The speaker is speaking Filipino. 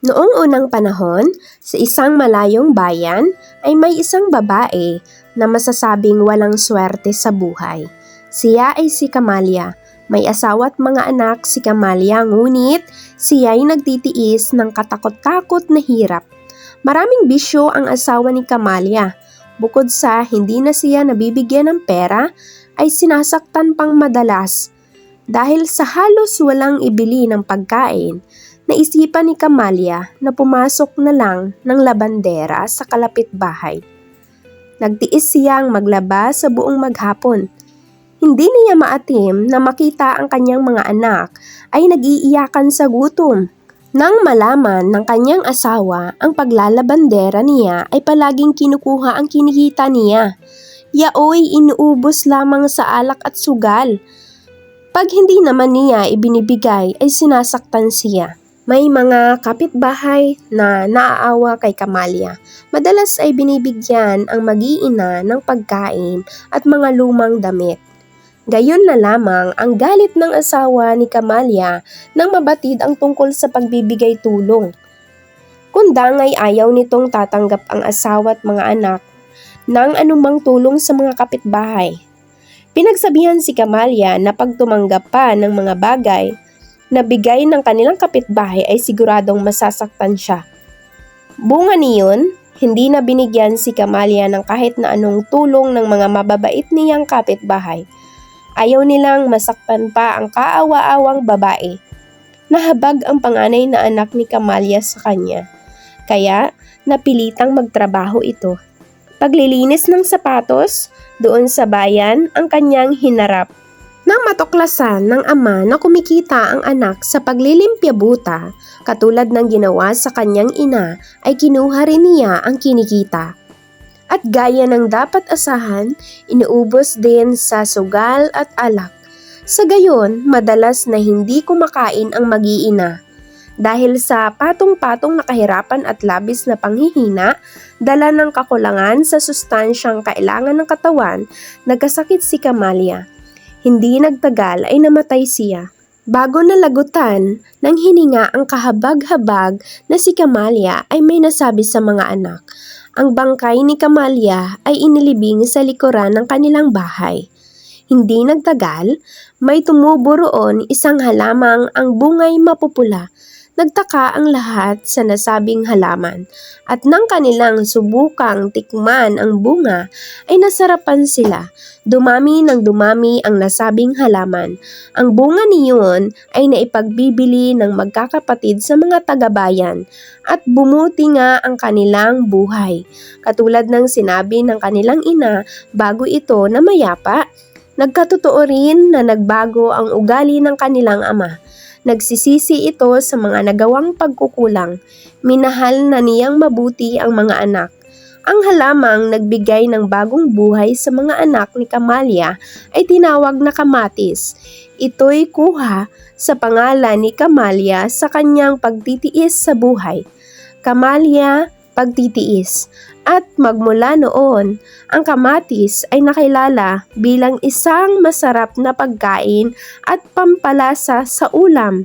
Noong unang panahon, sa isang malayong bayan ay may isang babae na masasabing walang swerte sa buhay. Siya ay si Camallia. May asawa at mga anak si Camallia, ngunit siya ay nagtitiis ng katakot-takot na hirap. Maraming bisyo ang asawa ni Camallia. Bukod sa hindi na siya nabibigyan ng pera, ay sinasaktan pang madalas. Dahil sa halos walang ibili ng pagkain, naisipan ni Camallia na pumasok na lang ng labandera sa kalapit bahay. Nagtiis siyang maglaba sa buong maghapon. Hindi niya maatim na makita ang kanyang mga anak ay nag-iiyakan sa gutom. Nang malaman ng kanyang asawa ang paglalabandera niya ay palaging kinukuha ang kinikita niya. Yaoy inuubos lamang sa alak at sugal. Pag hindi naman niya ibinibigay ay sinasaktan siya. May mga kapitbahay na naaawa kay Camallia. Madalas ay binibigyan ang mag-iina ng pagkain at mga lumang damit. Gayon na lamang ang galit ng asawa ni Camallia nang mabatid ang tungkol sa pagbibigay tulong. Kundang ay ayaw nitong tatanggap ang asawa at mga anak ng anumang tulong sa mga kapitbahay. Pinagsabihan si Camallia na pag tumanggap pa ng mga bagay na bigay ng kanilang kapitbahay ay siguradong masasaktan siya. Bunga niyon, hindi na binigyan si Camallia ng kahit na anong tulong ng mga mababait niyang kapitbahay. Ayaw nilang masaktan pa ang kaawa-awang babae. Nahabag ang panganay na anak ni Camallia sa kanya, kaya napilitang magtrabaho ito. Paglilinis ng sapatos doon sa bayan ang kanyang hinarap. Nang matuklasan ng ama na kumikita ang anak sa paglilimpya buta, katulad ng ginawa sa kanyang ina, ay kinuha rin niya ang kinikita. At gaya ng dapat asahan, inuubos din sa sugal at alak. Sa gayon, madalas na hindi kumakain ang mag-iina. Dahil sa patong-patong na kahirapan at labis na panghihina, dala ng kakulangan sa sustansyang kailangan ng katawan, nagkasakit si Camallia. Hindi nagtagal ay namatay siya. Bago nalagutan ng hininga ang kahabag-habag na si Camallia ay may nasabi sa mga anak. Ang bangkay ni Camallia ay inilibing sa likuran ng kanilang bahay. Hindi nagtagal, may tumubo roon isang halamang ang bungay mapupula. Nagtaka ang lahat sa nasabing halaman, at nang kanilang subukang tikman ang bunga, ay nasarapan sila. Dumami ng dumami ang nasabing halaman. Ang bunga niyon ay naipagbibili ng magkakapatid sa mga tagabayan, at bumuti nga ang kanilang buhay. Katulad ng sinabi ng kanilang ina bago ito na mayapa, nagkatotoo rin na nagbago ang ugali ng kanilang ama. Nagsisisi ito sa mga nagawang pagkukulang. Minahal na niyang mabuti ang mga anak. Ang halamang nagbigay ng bagong buhay sa mga anak ni Camallia ay tinawag na kamatis. Ito'y kuha sa pangalan ni Camallia sa kanyang pagtitiis sa buhay. Camallia, pagtitiis. At magmula noon, ang kamatis ay nakilala bilang isang masarap na pagkain at pampalasa sa ulam.